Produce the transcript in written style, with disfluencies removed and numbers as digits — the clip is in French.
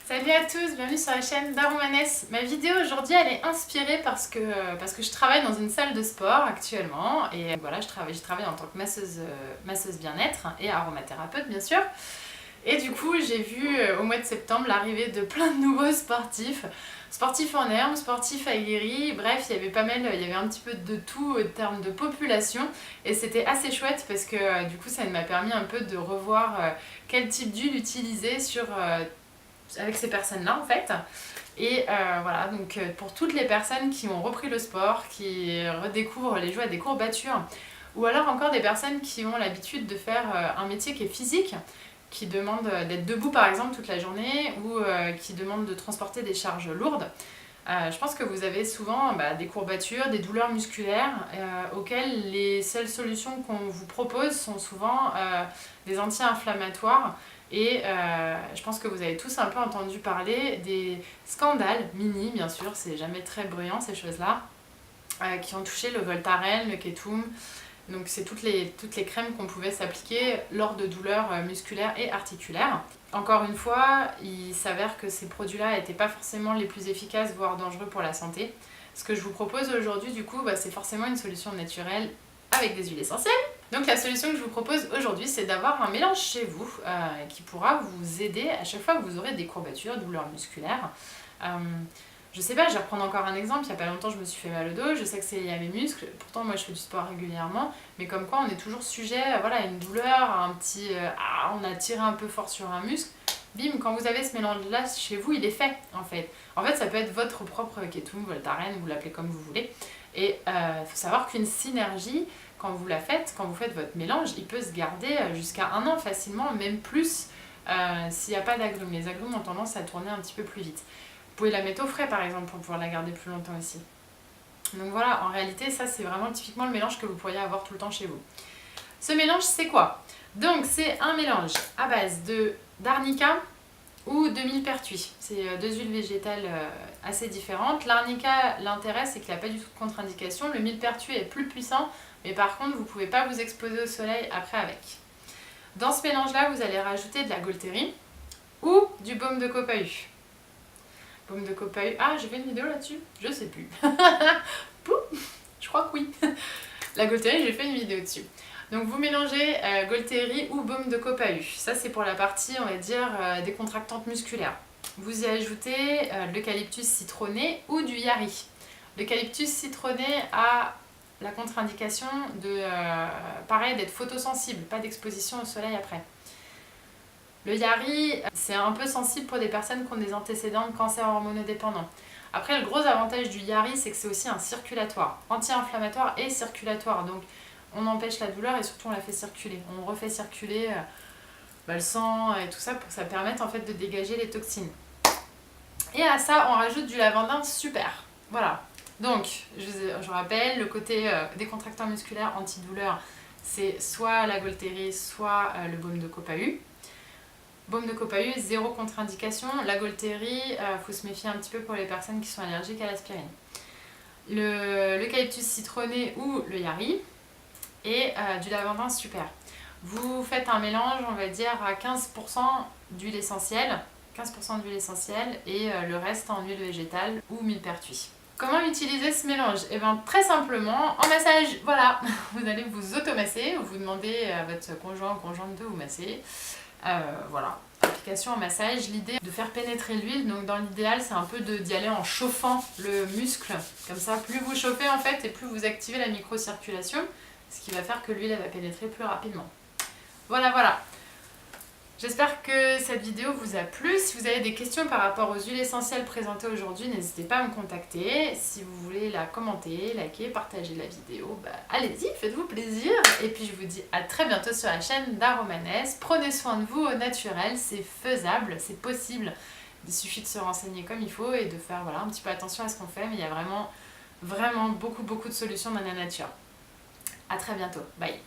Salut à tous, bienvenue sur la chaîne d'Aromaness. Ma vidéo aujourd'hui elle est inspirée parce que je travaille dans une salle de sport actuellement et voilà, je travaille en tant que masseuse bien-être et aromathérapeute bien sûr. Et du coup j'ai vu au mois de septembre l'arrivée de plein de nouveaux sportifs en herbe, sportifs aguerris, bref il y avait un petit peu de tout en termes de population et c'était assez chouette parce que du coup ça m'a permis un peu de revoir quel type d'huile utiliser avec ces personnes-là en fait. Et voilà, donc pour toutes les personnes qui ont repris le sport, qui redécouvrent les joies des courbatures, ou alors encore des personnes qui ont l'habitude de faire un métier qui est physique, qui demande d'être debout par exemple toute la journée, ou qui demande de transporter des charges lourdes. Je pense que vous avez souvent des courbatures, des douleurs musculaires auxquelles les seules solutions qu'on vous propose sont souvent des anti-inflammatoires. Et je pense que vous avez tous un peu entendu parler des scandales, mini bien sûr, c'est jamais très bruyant ces choses-là, qui ont touché le Voltaren, le Ketum. Donc c'est toutes les crèmes qu'on pouvait s'appliquer lors de douleurs musculaires et articulaires. Encore une fois, il s'avère que ces produits-là n'étaient pas forcément les plus efficaces, voire dangereux pour la santé. Ce que je vous propose aujourd'hui, du coup, c'est forcément une solution naturelle avec des huiles essentielles. Donc la solution que je vous propose aujourd'hui, c'est d'avoir un mélange chez vous qui pourra vous aider à chaque fois que vous aurez des courbatures, douleurs musculaires. Je sais pas, je vais reprendre encore un exemple, il y a pas longtemps je me suis fait mal au dos, je sais que c'est lié à mes muscles, pourtant moi je fais du sport régulièrement, mais comme quoi on est toujours sujet à une douleur, à un petit... on a tiré un peu fort sur un muscle, bim, quand vous avez ce mélange-là chez vous, il est fait en fait. En fait ça peut être votre propre Ketum, Voltaren, vous l'appelez comme vous voulez, et il faut savoir qu'une synergie, quand vous faites votre mélange, il peut se garder jusqu'à 1 an facilement, même plus s'il n'y a pas d'agrumes. Les agrumes ont tendance à tourner un petit peu plus vite. Vous pouvez la mettre au frais par exemple pour pouvoir la garder plus longtemps aussi. Donc voilà, en réalité ça c'est vraiment typiquement le mélange que vous pourriez avoir tout le temps chez vous. Ce mélange c'est quoi? Donc c'est un mélange à base d'arnica ou de millepertuis. C'est deux huiles végétales assez différentes. L'arnica, l'intérêt c'est qu'il n'a pas du tout de contre-indication. Le millepertuis est plus puissant, mais par contre vous ne pouvez pas vous exposer au soleil après avec. Dans ce mélange là vous allez rajouter de la Gaultérie ou du baume de copahu. Baume de copahu. Ah, j'ai fait une vidéo là-dessus? Je sais plus. Je crois que oui. La Gaultérie, j'ai fait une vidéo dessus. Donc vous mélangez Gaultérie ou baume de copahu. Ça c'est pour la partie, on va dire, décontractante musculaire. Vous y ajoutez l'eucalyptus citronné ou du yari. L'eucalyptus citronné a la contre-indication de, pareil, d'être photosensible, pas d'exposition au soleil après. Le yari, c'est un peu sensible pour des personnes qui ont des antécédents de cancer hormonodépendant. Après, le gros avantage du yari, c'est que c'est aussi un circulatoire, anti-inflammatoire et circulatoire. Donc, on empêche la douleur et surtout on la fait circuler. On refait circuler le sang et tout ça pour que ça permette en fait de dégager les toxines. Et à ça, on rajoute du lavandin super. Voilà. Donc, je rappelle, le côté décontractant musculaire, antidouleur, c'est soit la Gaultérie, soit le baume de copahu. Baume de copahu, zéro contre-indication. La Gaultérie, faut se méfier un petit peu pour les personnes qui sont allergiques à l'aspirine. L'eucalyptus citronné ou le yari et du lavandin super. Vous faites un mélange, on va dire, à 15% d'huile essentielle, 15% d'huile essentielle et le reste en huile végétale ou millepertuis. Comment utiliser ce mélange? Eh bien très simplement, en massage, voilà, vous allez vous automasser, vous demandez à votre conjoint ou conjointe de vous masser. Voilà, application en massage, l'idée de faire pénétrer l'huile, donc dans l'idéal c'est un peu d'y aller en chauffant le muscle, comme ça plus vous chauffez en fait et plus vous activez la microcirculation, ce qui va faire que l'huile va pénétrer plus rapidement. Voilà. J'espère que cette vidéo vous a plu. Si vous avez des questions par rapport aux huiles essentielles présentées aujourd'hui, n'hésitez pas à me contacter. Si vous voulez la commenter, liker, partager la vidéo, allez-y, faites-vous plaisir. Et puis je vous dis à très bientôt sur la chaîne d'Aromaness. Prenez soin de vous au naturel, c'est faisable, c'est possible. Il suffit de se renseigner comme il faut et de faire un petit peu attention à ce qu'on fait. Mais il y a vraiment beaucoup de solutions dans la nature. À très bientôt. Bye.